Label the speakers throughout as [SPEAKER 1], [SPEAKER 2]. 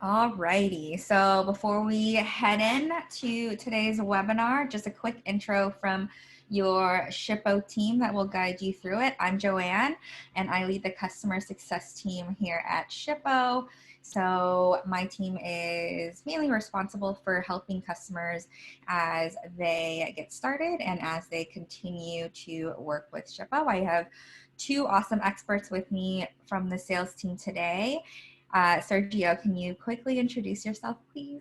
[SPEAKER 1] Alrighty, so before we head in to today's webinar, just a quick intro from your Shippo team that will guide you through it. I'm Joanne, and I lead the customer success team here at Shippo. So my team is mainly responsible for helping customers as they get started and as they continue to work with Shippo. I have two awesome experts with me from the sales team today. Sergio, can you quickly introduce yourself, please?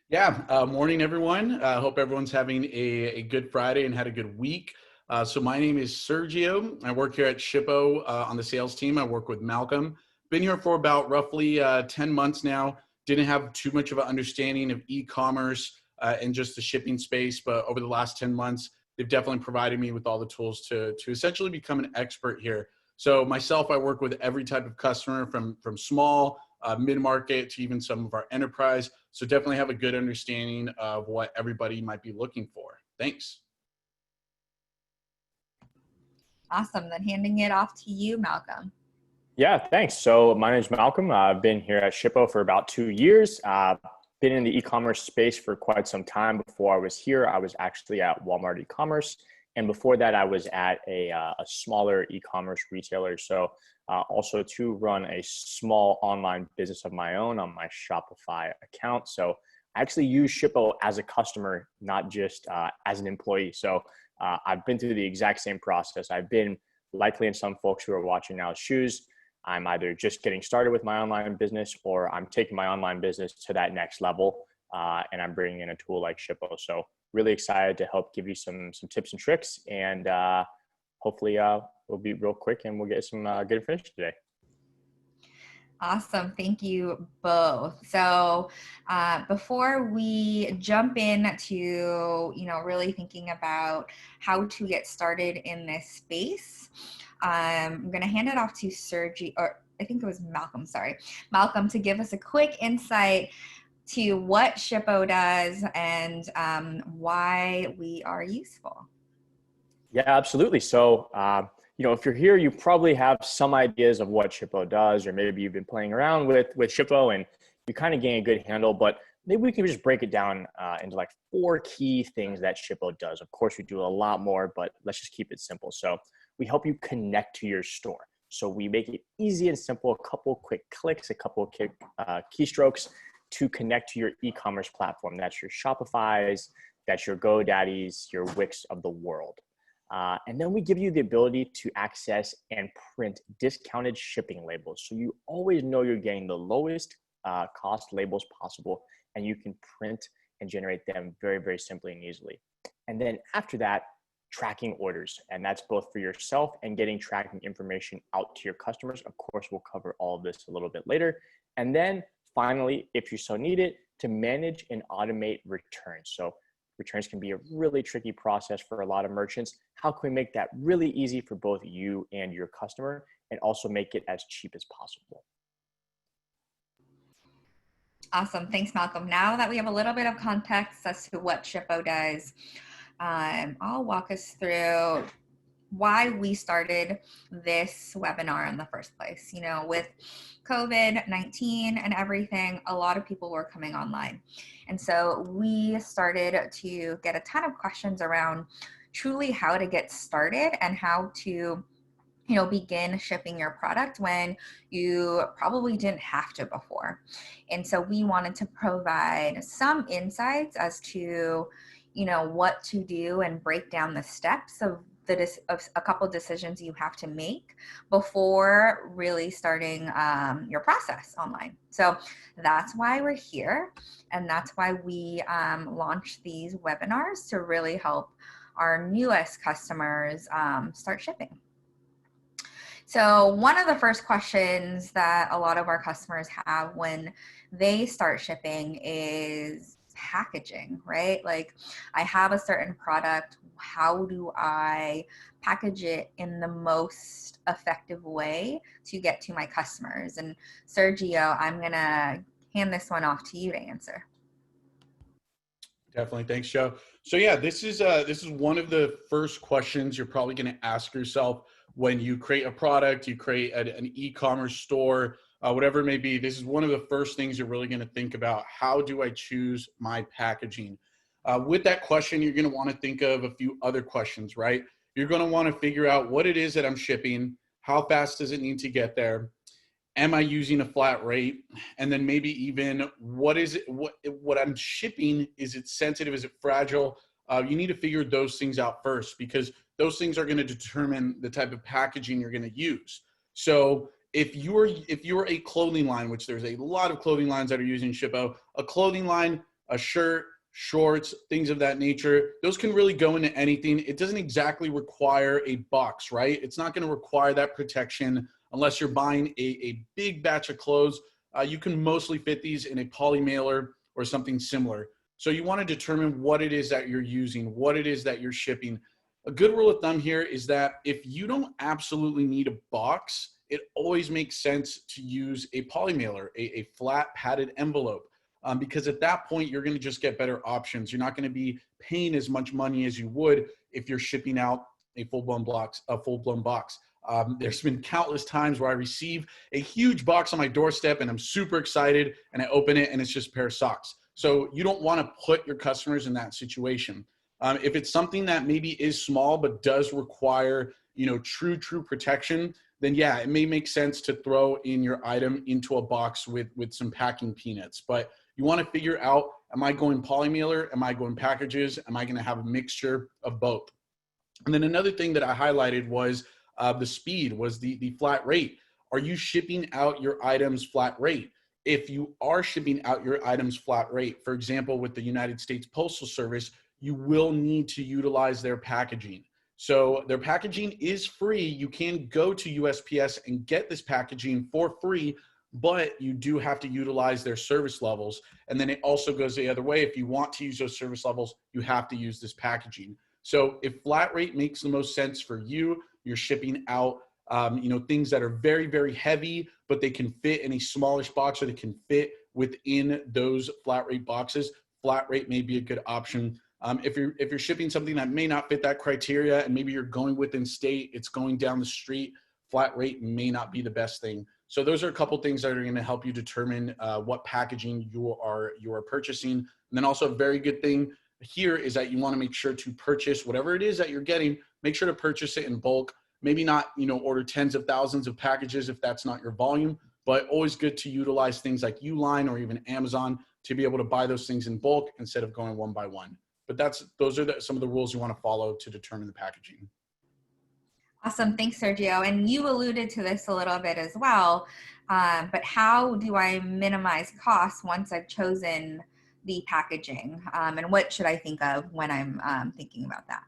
[SPEAKER 2] Yeah, morning everyone. Hope everyone's having a good Friday and had a good week. So my name is Sergio. I work here at Shippo on the sales team. I work with Malcolm. Been here for about roughly 10 months now. Didn't have too much of an understanding of e-commerce and just the shipping space, but over the last 10 months, they've definitely provided me with all the tools to essentially become an expert here. So myself, I work with every type of customer from small, mid-market to even some of our enterprise. So definitely have a good understanding of what everybody might be looking for. Thanks.
[SPEAKER 1] Awesome. Then handing it off to you, Malcolm.
[SPEAKER 3] Yeah, thanks. So my name is Malcolm. I've been here at Shippo for about 2 years. Been in the e-commerce space for quite some time. Before I was here, I was actually at Walmart e-commerce. And before that, I was at a smaller e-commerce retailer. So also to run a small online business of my own on my Shopify account. So I actually use Shippo as a customer, not just as an employee. So I've been through the exact same process. I've been likely in some folks who are watching now's shoes. I'm either just getting started with my online business or I'm taking my online business to that next level and I'm bringing in a tool like Shippo. So really excited to help give you some tips and tricks, and hopefully we'll be real quick and we'll get some good information today.
[SPEAKER 1] Awesome. Thank you both. So before we jump into, really thinking about how to get started in this space, I'm going to hand it off to Sergi, or I think it was Malcolm, sorry. Malcolm, to give us a quick insight to what Shippo does and why we are useful.
[SPEAKER 3] Yeah, absolutely. So, if you're here, you probably have some ideas of what Shippo does, or maybe you've been playing around with Shippo and you kind of gain a good handle, but maybe we can just break it down into like 4 key things that Shippo does. Of course, we do a lot more, but let's just keep it simple. So we help you connect to your store. So we make it easy and simple, a couple quick clicks, a couple of keystrokes to connect to your e-commerce platform. That's your Shopify's, that's your GoDaddy's, your Wix of the world. And then we give you the ability to access and print discounted shipping labels. So you always know you're getting the lowest cost labels possible, and you can print and generate them very, very simply and easily. And then after that, tracking orders. And that's both for yourself and getting tracking information out to your customers. Of course, we'll cover all of this a little bit later. And then finally, if you so need it, to manage and automate returns. So returns can be a really tricky process for a lot of merchants. How can we make that really easy for both you and your customer, and also make it as cheap as possible?
[SPEAKER 1] Awesome. Thanks, Malcolm. Now that we have a little bit of context as to what Shippo does, I'll walk us through why we started this webinar in the first place. With COVID-19 and everything, a lot of people were coming online. And so we started to get a ton of questions around truly how to get started and how to begin shipping your product when you probably didn't have to before. And so we wanted to provide some insights as to, what to do and break down the steps of a couple decisions you have to make before really starting your process online. So that's why we're here. And that's why we launch these webinars to really help our newest customers start shipping. So one of the first questions that a lot of our customers have when they start shipping is packaging, right? Like, I have a certain product. How do I package it in the most effective way to get to my customers? And Sergio, I'm going to hand this one off to you to answer.
[SPEAKER 2] Definitely. Thanks, Joe. So yeah, this is one of the first questions you're probably going to ask yourself when you create a product, you create an e-commerce store, whatever it may be, this is one of the first things you're really going to think about. How do I choose my packaging? With that question, you're going to want to think of a few other questions, right? You're going to want to figure out what it is that I'm shipping. How fast does it need to get there? Am I using a flat rate? And then maybe even what is it, what I'm shipping, is it sensitive? Is it fragile? You need to figure those things out first, because those things are going to determine the type of packaging you're going to use. So if you're a clothing line, which there's a lot of clothing lines that are using Shippo, a clothing line, a shirt, shorts, things of that nature, those can really go into anything. It doesn't exactly require a box, right? It's not going to require that protection unless you're buying a big batch of clothes. You can mostly fit these in a poly mailer or something similar. So you want to determine what it is that you're using, what it is that you're shipping. A good rule of thumb here is that if you don't absolutely need a box, it always makes sense to use a poly mailer, a flat padded envelope. Because at that point, you're going to just get better options. You're not going to be paying as much money as you would if you're shipping out a full-blown box. There's been countless times where I receive a huge box on my doorstep and I'm super excited, and I open it and it's just a pair of socks. So you don't want to put your customers in that situation. If it's something that maybe is small but does require, true protection, then yeah, it may make sense to throw in your item into a box with some packing peanuts. But you want to figure out, am I going poly mailer? Am I going packages? Am I going to have a mixture of both? And then another thing that I highlighted was the speed, was the flat rate. Are you shipping out your items flat rate? If you are shipping out your items flat rate, for example, with the United States Postal Service, you will need to utilize their packaging. So their packaging is free. You can go to USPS and get this packaging for free, but you do have to utilize their service levels. And then it also goes the other way. If you want to use those service levels, you have to use this packaging. So if flat rate makes the most sense for you, you're shipping out things that are very, very heavy, but they can fit in a smallish box, or they can fit within those flat rate boxes, flat rate may be a good option. If you're shipping something that may not fit that criteria, and maybe you're going within state, it's going down the street, flat rate may not be the best thing. So those are a couple things that are going to help you determine what packaging you are purchasing. And then also a very good thing here is that you want to make sure to purchase whatever it is that you're getting. Make sure to purchase it in bulk. Maybe not, order tens of thousands of packages if that's not your volume, but always good to utilize things like Uline or even Amazon to be able to buy those things in bulk instead of going one by one. But those are some of the rules you want to follow to determine the packaging.
[SPEAKER 1] Awesome. Thanks, Sergio. And you alluded to this a little bit as well, but how do I minimize costs once I've chosen the packaging? And what should I think of when I'm thinking about that?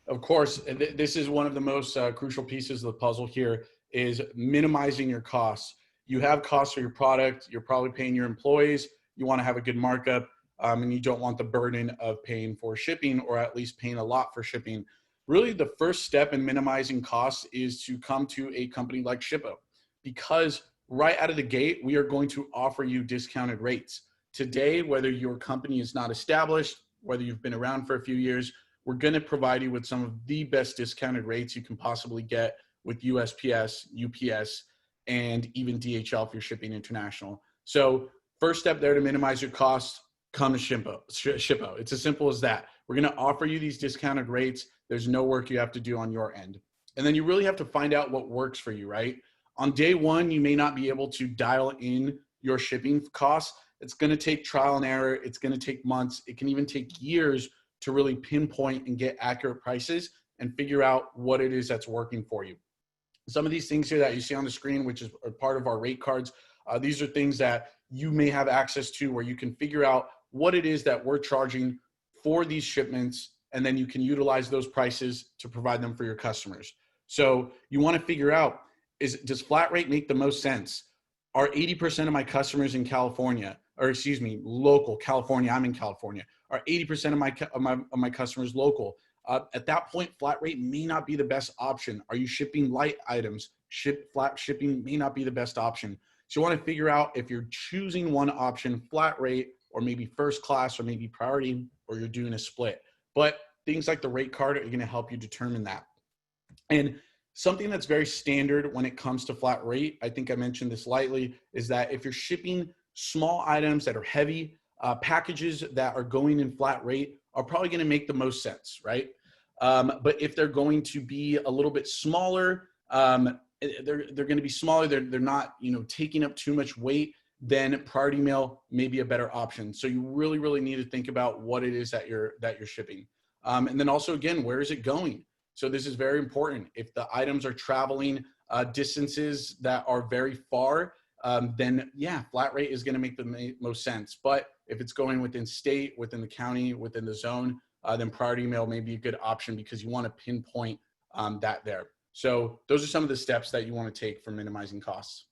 [SPEAKER 2] Of course, this is one of the most crucial pieces of the puzzle here, is minimizing your costs. You have costs for your product. You're probably paying your employees. You want to have a good markup, and you don't want the burden of paying for shipping, or at least paying a lot for shipping. Really, the first step in minimizing costs is to come to a company like Shippo, because right out of the gate, we are going to offer you discounted rates. Today, whether your company is not established, whether you've been around for a few years, we're going to provide you with some of the best discounted rates you can possibly get with USPS, UPS, and even DHL if you're shipping international. So first step there to minimize your costs, come to Shippo. It's as simple as that. We're going to offer you these discounted rates. There's no work you have to do on your end. And then you really have to find out what works for you, right? On day one, you may not be able to dial in your shipping costs. It's going to take trial and error. It's going to take months. It can even take years to really pinpoint and get accurate prices and figure out what it is that's working for you. Some of these things here that you see on the screen, which is a part of our rate cards, these are things that you may have access to, where you can figure out what it is that we're charging for these shipments, and then you can utilize those prices to provide them for your customers. So you want to figure out, does flat rate make the most sense? Are 80% of my customers in California, or excuse me, local California? I'm in California. Are 80% of my customers local? At that point, flat rate may not be the best option. Are you shipping light items? Flat shipping may not be the best option. So you want to figure out if you're choosing one option, flat rate, or maybe first class, or maybe priority, or you're doing a split. But things like the rate card are going to help you determine that. And Something that's very standard when it comes to flat rate, I think I mentioned this lightly, is that if you're shipping small items that are heavy, packages that are going in flat rate are probably going to make the most sense, right? But if they're going to be a little bit smaller, they're going to be smaller. They're not, taking up too much weight. Then priority mail may be a better option. So you really need to think about what it is that you're shipping, and then also again, where is it going? So this is very important. If the items are traveling distances that are very far, then yeah, flat rate is going to make the most sense. But if it's going within state, within the county, within the zone, then priority mail may be a good option because you want to pinpoint that there. So those are some of the steps that you want to take for minimizing costs.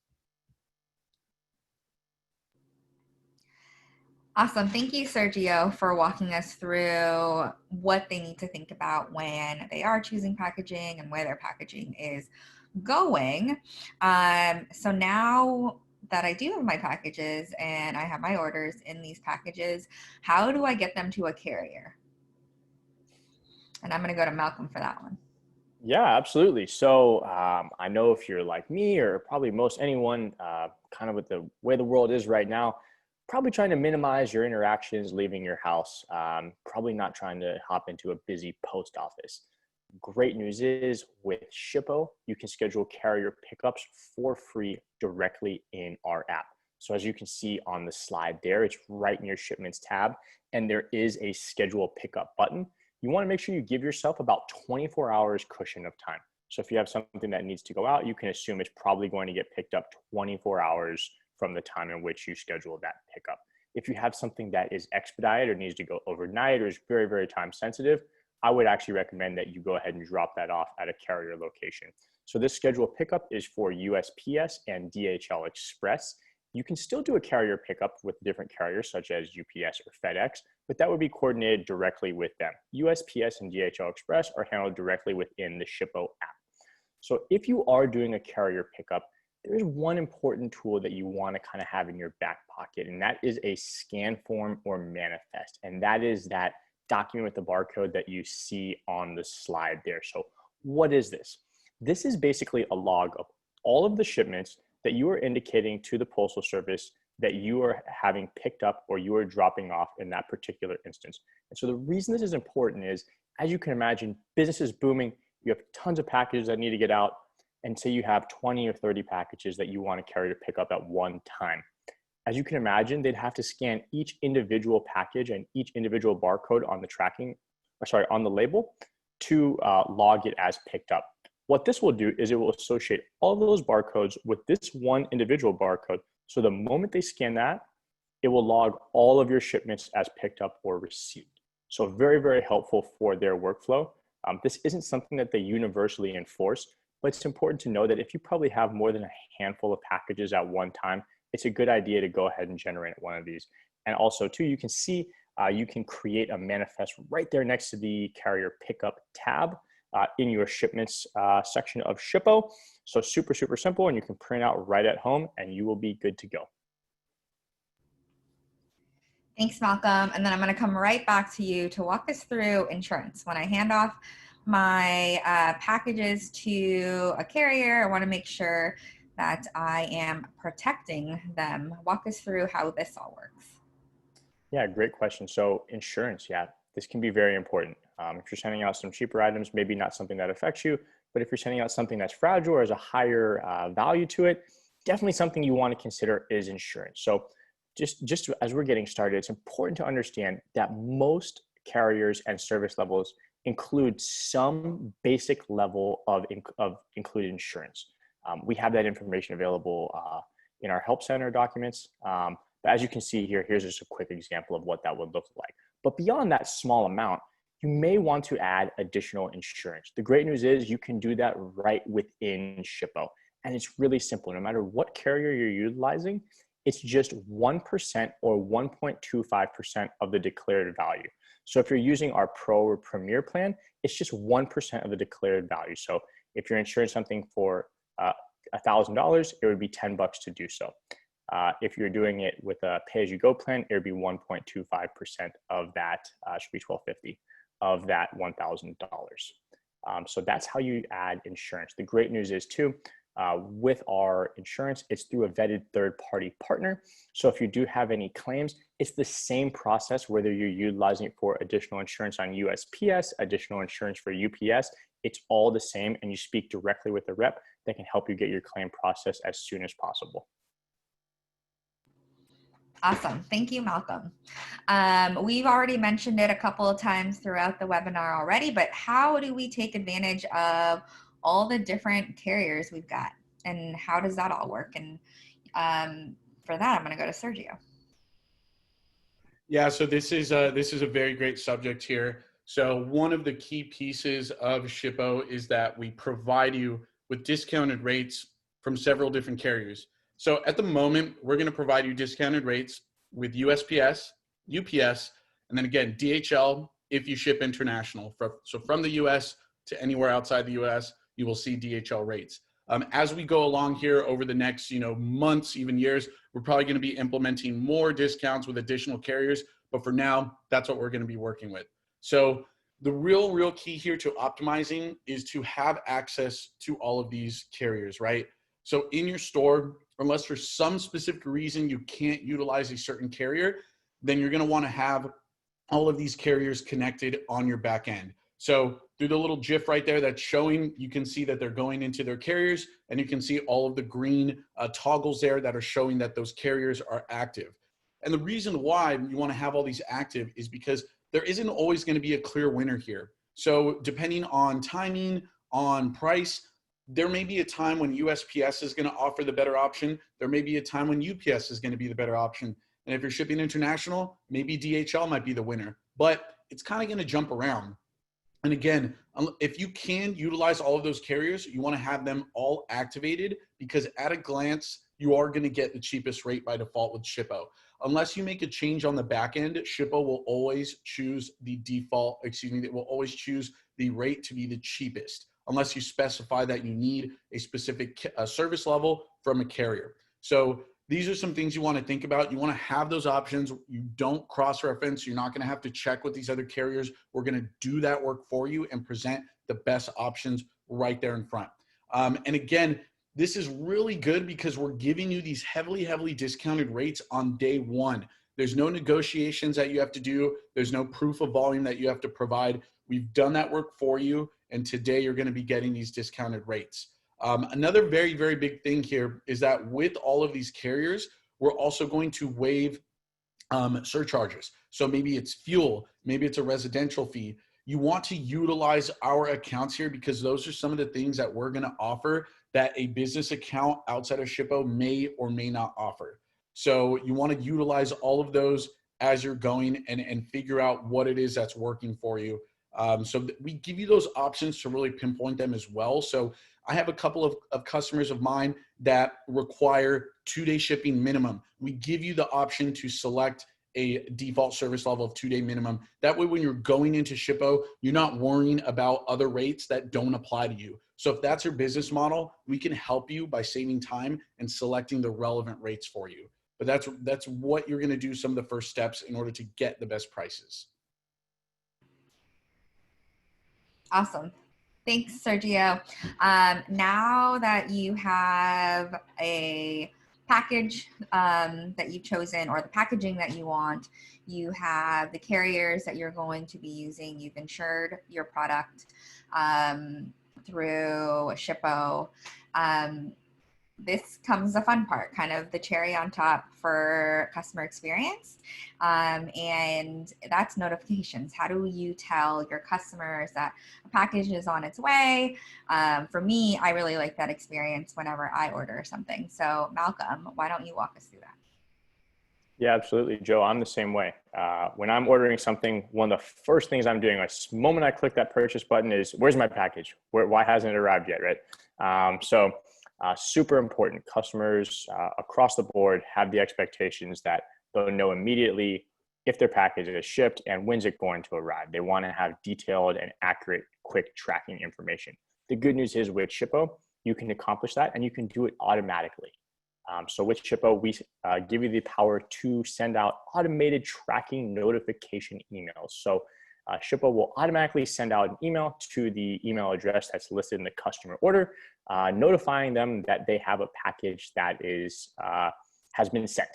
[SPEAKER 1] Awesome. Thank you, Sergio, for walking us through what they need to think about when they are choosing packaging and where their packaging is going. So now that I do have my packages and I have my orders in these packages, how do I get them to a carrier? And I'm going to go to Malcolm for that one.
[SPEAKER 3] Yeah, absolutely. So I know if you're like me or probably most anyone, kind of with the way the world is right now, probably trying to minimize your interactions leaving your house, probably not trying to hop into a busy post office. Great news is with Shippo, you can schedule carrier pickups for free directly in our app. So as you can see on the slide there, it's right in your shipments tab, and there is a schedule pickup button. You want to make sure you give yourself about 24 hours cushion of time. So if you have something that needs to go out, you can assume it's probably going to get picked up 24 hours from the time in which you schedule that pickup. If you have something that is expedited or needs to go overnight or is very time sensitive, I would actually recommend that you go ahead and drop that off at a carrier location. So this schedule pickup is for USPS and DHL Express. You can still do a carrier pickup with different carriers such as UPS or FedEx, but that would be coordinated directly with them. USPS and DHL Express are handled directly within the Shippo app. So if you are doing a carrier pickup, there's one important tool that you want to kind of have in your back pocket, and that is a scan form or manifest. And that is that document with the barcode that you see on the slide there. So what is this? This is basically a log of all of the shipments that you are indicating to the Postal Service that you are having picked up or you are dropping off in that particular instance. And so the reason this is important is, as you can imagine, business is booming. You have tons of packages that need to get out. And say you have 20 or 30 packages that you want to carry to pick up at one time. As you can imagine, they'd have to scan each individual package and each individual barcode on the on the label to log it as picked up. What this will do is it will associate all of those barcodes with this one individual barcode. So the moment they scan that, it will log all of your shipments as picked up or received. So very helpful for their workflow. This isn't something that they universally enforce, but it's important to know that if you probably have more than a handful of packages at one time, it's a good idea to go ahead and generate one of these. And also too, you can see, you can create a manifest right there next to the carrier pickup tab in your shipments section of Shippo. So super simple, and you can print out right at home and you will be good to go.
[SPEAKER 1] Thanks, Malcolm. And then I'm going to come right back to you to walk us through insurance. When I hand off my packages to a carrier, I want to make sure that I am protecting them. Walk us through how this all works.
[SPEAKER 3] Yeah, great question. So insurance, yeah, this can be very important. If you're sending out some cheaper items, maybe not something that affects you, but if you're sending out something that's fragile or has a higher value to it, definitely something you want to consider is insurance. So just as we're getting started, it's important to understand that most carriers and service levels include some basic level of included insurance. We have that information available in our help center documents. But as you can see here, here's just a quick example of what that would look like. But beyond that small amount, you may want to add additional insurance. The great news is you can do that right within Shippo. And it's really simple. No matter what carrier you're utilizing, it's just 1% or 1.25% of the declared value. So if you're using our Pro or Premier plan, it's just 1% of the declared value. So if you're insuring something for $1,000, it would be $10 to do so. If you're doing it with a pay-as-you-go plan, it would be 1.25% of that, should be $1,250 of that $1,000. So that's how you add insurance. The great news is too, with our insurance, it's through a vetted third-party partner. So if you do have any claims, it's the same process, whether you're utilizing it for additional insurance on USPS, additional insurance for UPS, it's all the same. And you speak directly with the rep that can help you get your claim processed as soon as possible.
[SPEAKER 1] Awesome. Thank you, Malcolm. We've already mentioned it a couple of times throughout the webinar already, but how do we take advantage of all the different carriers we've got, and how does that all work? And for that, I'm going to go to Sergio.
[SPEAKER 2] Yeah, so this is a very great subject here. So one of the key pieces of Shippo is that we provide you with discounted rates from several different carriers. So at the moment, we're going to provide you discounted rates with USPS, UPS, and then again, DHL if you ship international. So from the US to anywhere outside the US, you will see DHL rates. As we go along here over the next months, even years, we're probably going to be implementing more discounts with additional carriers. But for now, that's what we're going to be working with. So the real key here to optimizing is to have access to all of these carriers, right? So in your store, unless for some specific reason you can't utilize a certain carrier, then you're going to want to have all of these carriers connected on your back end. So through the little GIF right there that's showing, you can see that they're going into their carriers, and you can see all of the green toggles there that are showing that those carriers are active. And the reason why you want to have all these active is because there isn't always going to be a clear winner here. So depending on timing, on price, there may be a time when USPS is going to offer the better option. There may be a time when UPS is going to be the better option. And if you're shipping international, maybe DHL might be the winner, but it's kind of going to jump around. And again, if you can utilize all of those carriers, you want to have them all activated, because at a glance, you are going to get the cheapest rate by default with Shippo. Unless you make a change on the back end, Shippo will always choose the it will always choose the rate to be the cheapest, unless you specify that you need a specific service level from a carrier. So these are some things you want to think about. You want to have those options. You don't cross-reference. You're not going to have to check with these other carriers. We're going to do that work for you and present the best options right there in front. And again, this is really good because we're giving you these heavily discounted rates on day one. There's no negotiations that you have to do. There's no proof of volume that you have to provide. We've done that work for you, and today you're going to be getting these discounted rates. Another very big thing here is that with all of these carriers, we're also going to waive surcharges. So maybe it's fuel, maybe it's a residential fee. You want to utilize our accounts here because those are some of the things that we're going to offer that a business account outside of Shippo may or may not offer. So you want to utilize all of those as you're going and figure out what it is that's working for you. So we give you those options to really pinpoint them as well. So I have a couple of customers of mine that require 2-day shipping minimum. We give you the option to select a default service level of 2-day minimum. That way, when you're going into Shippo, you're not worrying about other rates that don't apply to you. So if that's your business model, we can help you by saving time and selecting the relevant rates for you. But that's what you're going to do, some of the first steps in order to get the best prices.
[SPEAKER 1] Awesome. Thanks, Sergio. Now that you have a package that you've chosen, or the packaging that you want, you have the carriers that you're going to be using, you've insured your product through Shippo. This comes the fun part, kind of the cherry on top for customer experience. And that's notifications. How do you tell your customers that a package is on its way? For me, I really like that experience whenever I order something. So Malcolm, why don't you walk us through that?
[SPEAKER 3] Yeah, absolutely, Joe. I'm the same way. When I'm ordering something, one of the first things I'm doing, the moment I click that purchase button, is where's my package? Why hasn't it arrived yet, right? Super important. Customers across the board have the expectations that they'll know immediately if their package is shipped and when's it going to arrive. They want to have detailed and accurate, quick tracking information. The good news is with Shippo, you can accomplish that and you can do it automatically. So with Shippo, we give you the power to send out automated tracking notification emails. So Shippo will automatically send out an email to the email address that's listed in the customer order, notifying them that they have a package that has been sent.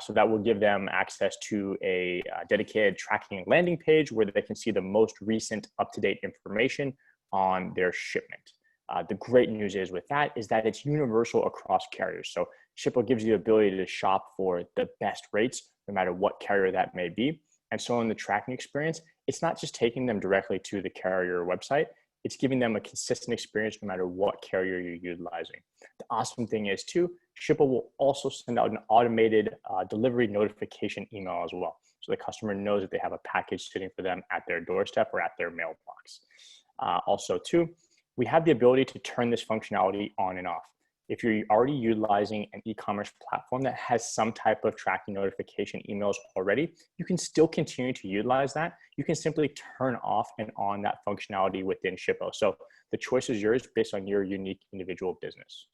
[SPEAKER 3] So that will give them access to a dedicated tracking landing page where they can see the most recent up-to-date information on their shipment. The great news is with that is that it's universal across carriers. So Shippo gives you the ability to shop for the best rates, no matter what carrier that may be. And so in the tracking experience, it's not just taking them directly to the carrier website, it's giving them a consistent experience no matter what carrier you're utilizing. The awesome thing is too, Shippo will also send out an automated delivery notification email as well. So the customer knows that they have a package sitting for them at their doorstep or at their mailbox. Also too, we have the ability to turn this functionality on and off. If you're already utilizing an e-commerce platform that has some type of tracking notification emails already, you can still continue to utilize that. You can simply turn off and on that functionality within Shippo. So the choice is yours based on your unique individual business.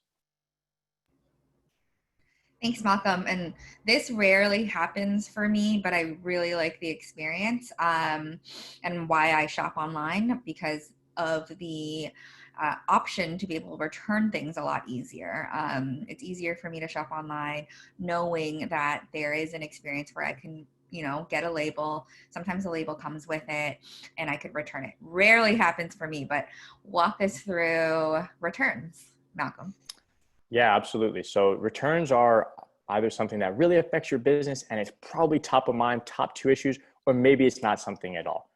[SPEAKER 1] Thanks, Malcolm. And this rarely happens for me, but I really like the experience and why I shop online because of the option to be able to return things a lot easier. It's easier for me to shop online knowing that there is an experience where I can get a label. Sometimes the label comes with it and I could return it. Rarely happens for me, but walk us through returns, Malcolm.
[SPEAKER 3] Yeah, absolutely. So returns are either something that really affects your business and it's probably top of mind, top two issues, or maybe it's not something at all.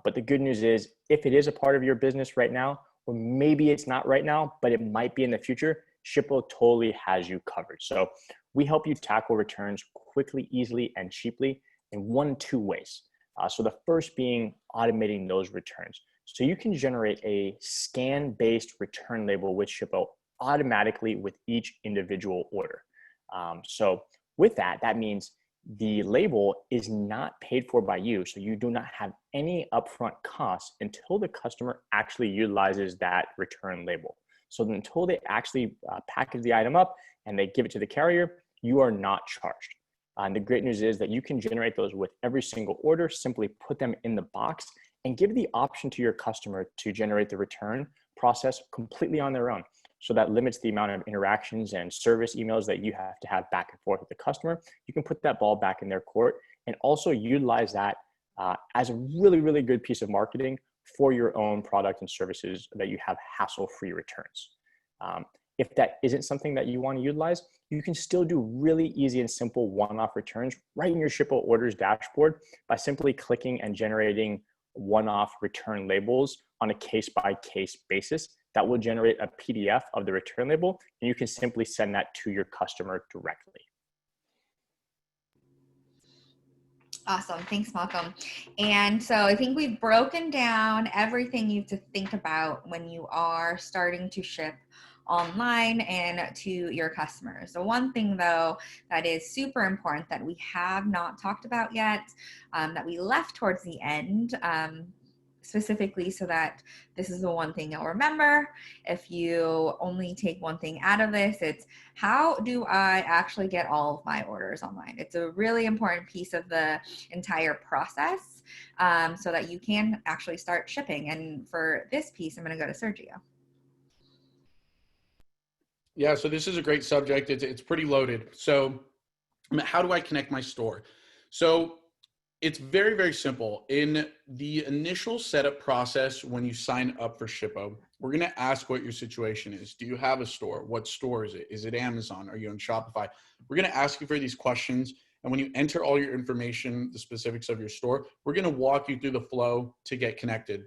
[SPEAKER 3] But the good news is if it is a part of your business right now, or maybe it's not right now, but it might be in the future, Shippo totally has you covered. So we help you tackle returns quickly, easily, and cheaply in 1-2 ways. So the first being automating those returns. So you can generate a scan-based return label with Shippo automatically with each individual order. So with that, that means the label is not paid for by you. So you do not have any upfront costs until the customer actually utilizes that return label. So until they actually package the item up and they give it to the carrier, you are not charged. And the great news is that you can generate those with every single order, simply put them in the box and give the option to your customer to generate the return process completely on their own. So that limits the amount of interactions and service emails that you have to have back and forth with the customer. You can put that ball back in their court and also utilize that as a really, really good piece of marketing for your own product and services that you have hassle-free returns. If that isn't something that you want to utilize, you can still do really easy and simple one-off returns right in your Shippo orders dashboard by simply clicking and generating one-off return labels on a case-by-case basis. That will generate a PDF of the return label, and you can simply send that to your customer directly.
[SPEAKER 1] Awesome. Thanks, Malcolm. And so I think we've broken down everything you have to think about when you are starting to ship online and to your customers. The one thing though that is super important that we have not talked about yet, that we left towards the end, specifically so that this is the one thing you'll remember. If you only take one thing out of this, it's how do I actually get all of my orders online? It's a really important piece of the entire process so that you can actually start shipping. And for this piece, I'm going to go to Sergio.
[SPEAKER 2] Yeah, so this is a great subject. It's pretty loaded. So how do I connect my store? So it's very, very simple. In the initial setup process, when you sign up for Shippo, we're going to ask what your situation is. Do you have a store? What store is it? Is it Amazon? Are you on Shopify? We're going to ask you for these questions. And when you enter all your information, the specifics of your store, we're going to walk you through the flow to get connected.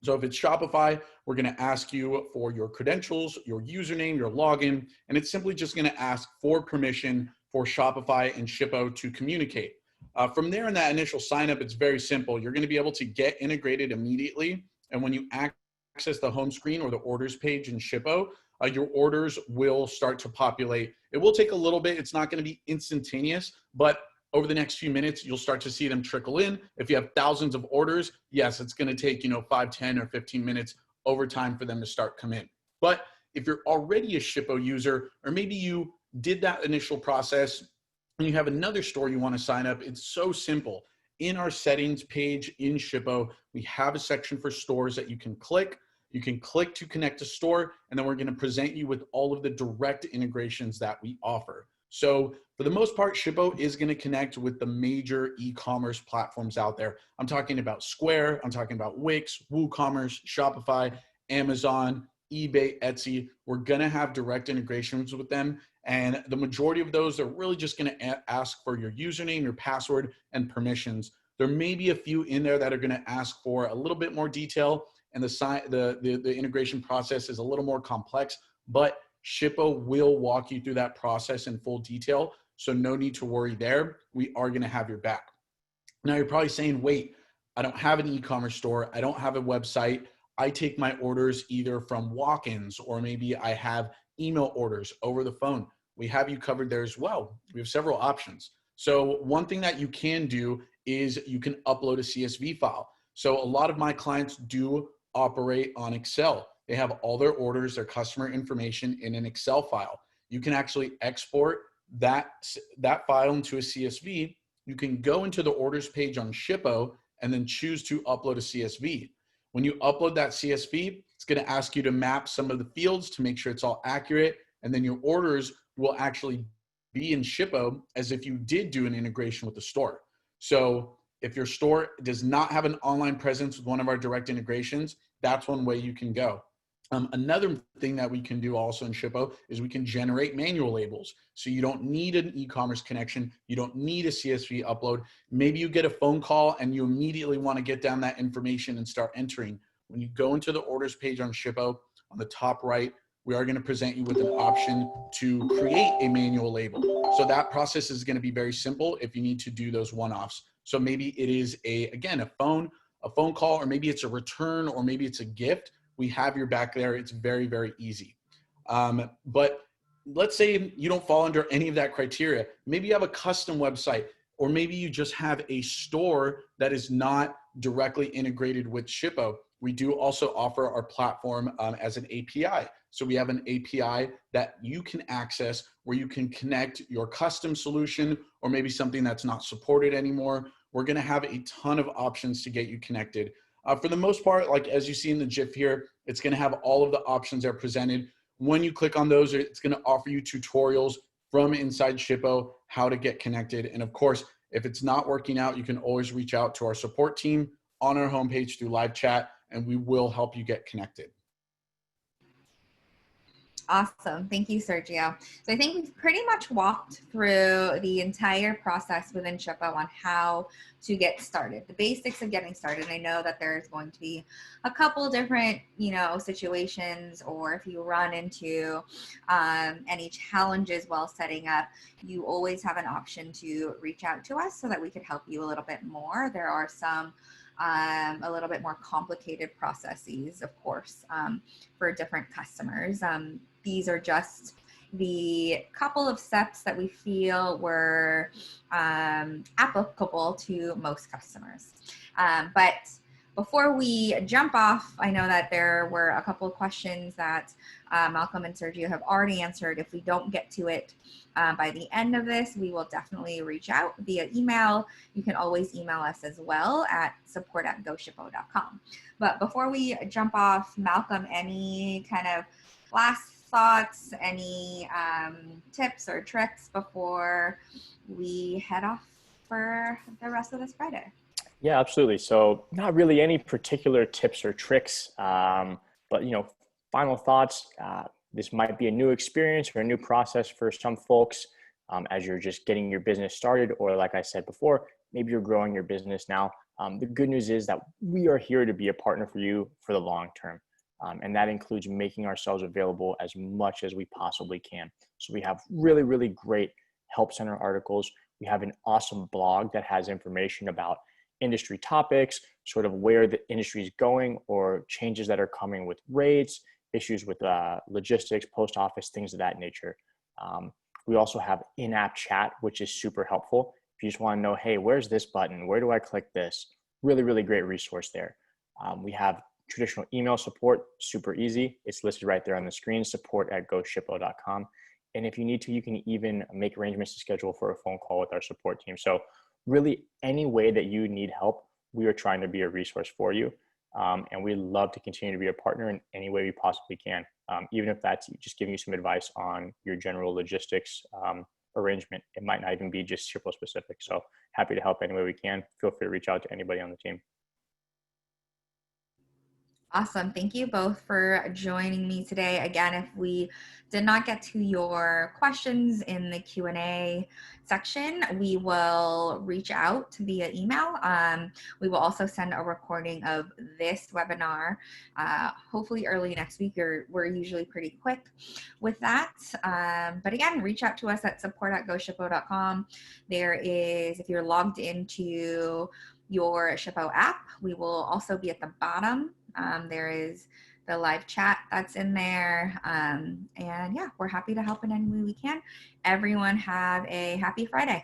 [SPEAKER 2] So if it's Shopify, we're going to ask you for your credentials, your username, your login, and it's simply just going to ask for permission for Shopify and Shippo to communicate. From there in that initial sign up, it's very simple. You're going to be able to get integrated immediately. And when you access the home screen or the orders page in Shippo, your orders will start to populate. It will take a little bit. It's not going to be instantaneous, but over the next few minutes, you'll start to see them trickle in. If you have thousands of orders, yes, it's going to take 5, 10, or 15 minutes over time for them to start come in. But if you're already a Shippo user, or maybe you did that initial process and you have another store you want to sign up, it's so simple. in our settings page in Shippo, we have a section for stores that you can click. You can click to connect to store, and then we're going to present you with all of the direct integrations that we offer. So for the most part, Shippo is going to connect with the major e-commerce platforms out there. I'm talking about Square, I'm talking about Wix, WooCommerce, Shopify, Amazon, eBay, Etsy. We're going to have direct integrations with them. And the majority of those are really just going to ask for your username, your password, and permissions. There may be a few in there that are going to ask for a little bit more detail, and the integration process is a little more complex, but Shippo will walk you through that process in full detail. So no need to worry there. We are going to have your back. Now you're probably saying, wait, I don't have an e-commerce store. I don't have a website. I take my orders either from walk-ins, or maybe I have email orders over the phone. We have you covered there as well. We have several options. So one thing that you can do is you can upload a CSV file. So a lot of my clients do operate on Excel. They have all their orders, their customer information in an Excel file. You can actually export that file into a CSV. You can go into the orders page on Shippo and then choose to upload a CSV. When you upload that CSV, it's going to ask you to map some of the fields to make sure it's all accurate. And then your orders will actually be in Shippo as if you did do an integration with the store. So if your store does not have an online presence with one of our direct integrations, that's one way you can go. Another thing that we can do also in Shippo is we can generate manual labels. So you don't need an e-commerce connection. You don't need a CSV upload. Maybe you get a phone call and you immediately want to get down that information and start entering. When you go into the orders page on Shippo, on the top right, we are going to present you with an option to create a manual label. So that process is going to be very simple if you need to do those one-offs. So maybe it is again, a phone call, or maybe it's a return, or maybe it's a gift. We have your back there. It's very, very easy. But let's say you don't fall under any of that criteria. Maybe you have a custom website, or maybe you just have a store that is not directly integrated with Shippo. We do also offer our platform as an API. So we have an API that you can access where you can connect your custom solution, or maybe something that's not supported anymore. We're going to have a ton of options to get you connected. For the most part, like as you see in the GIF here, it's going to have all of the options that are presented. When you click on those, it's going to offer you tutorials from inside Shippo, how to get connected. And of course, if it's not working out, you can always reach out to our support team on our homepage through live chat, and we will help you get connected.
[SPEAKER 1] Awesome. Thank you, Sergio. So I think we've pretty much walked through the entire process within Shippo on how to get started, the basics of getting started. I know that there's going to be a couple different, situations, or if you run into any challenges while setting up, you always have an option to reach out to us so that we could help you a little bit more. There are some a little bit more complicated processes, of course, for different customers. These are just the couple of steps that we feel were applicable to most customers. But before we jump off, I know that there were a couple of questions that Malcolm and Sergio have already answered. If we don't get to it by the end of this, we will definitely reach out via email. You can always email us as well at support@goshippo.com. But before we jump off, Malcolm, any kind of last thoughts, any tips or tricks before we head off for the rest of this Friday?
[SPEAKER 3] Yeah, absolutely. So not really any particular tips or tricks, but final thoughts. This might be a new experience or a new process for some folks as you're just getting your business started, or like I said before, maybe you're growing your business now. The good news is that we are here to be a partner for you for the long term. And that includes making ourselves available as much as we possibly can. So we have really, really great help center articles. We have an awesome blog that has information about industry topics, sort of where the industry is going, or changes that are coming with rates, issues with logistics, post office, things of that nature. We also have in-app chat, which is super helpful. If you just want to know, hey, where's this button? Where do I click this? Really, really great resource there. We have traditional email support, super easy. It's listed right there on the screen, support@goshippo.com. And if you need to, you can even make arrangements to schedule for a phone call with our support team. So really any way that you need help, we are trying to be a resource for you. And we love to continue to be a partner in any way we possibly can, even if that's just giving you some advice on your general logistics arrangement. It might not even be just Shippo specific. So happy to help any way we can. Feel free to reach out to anybody on the team.
[SPEAKER 1] Awesome. Thank you both for joining me today. Again, if we did not get to your questions in the Q&A section, we will reach out via email. We will also send a recording of this webinar, hopefully early next week. We're usually pretty quick with that. But again, reach out to us at support@goshippo.com. There is, if you're logged into your Shippo app, we will also be at the bottom. There is the live chat that's in there. And yeah, we're happy to help in any way we can. Everyone have a happy Friday.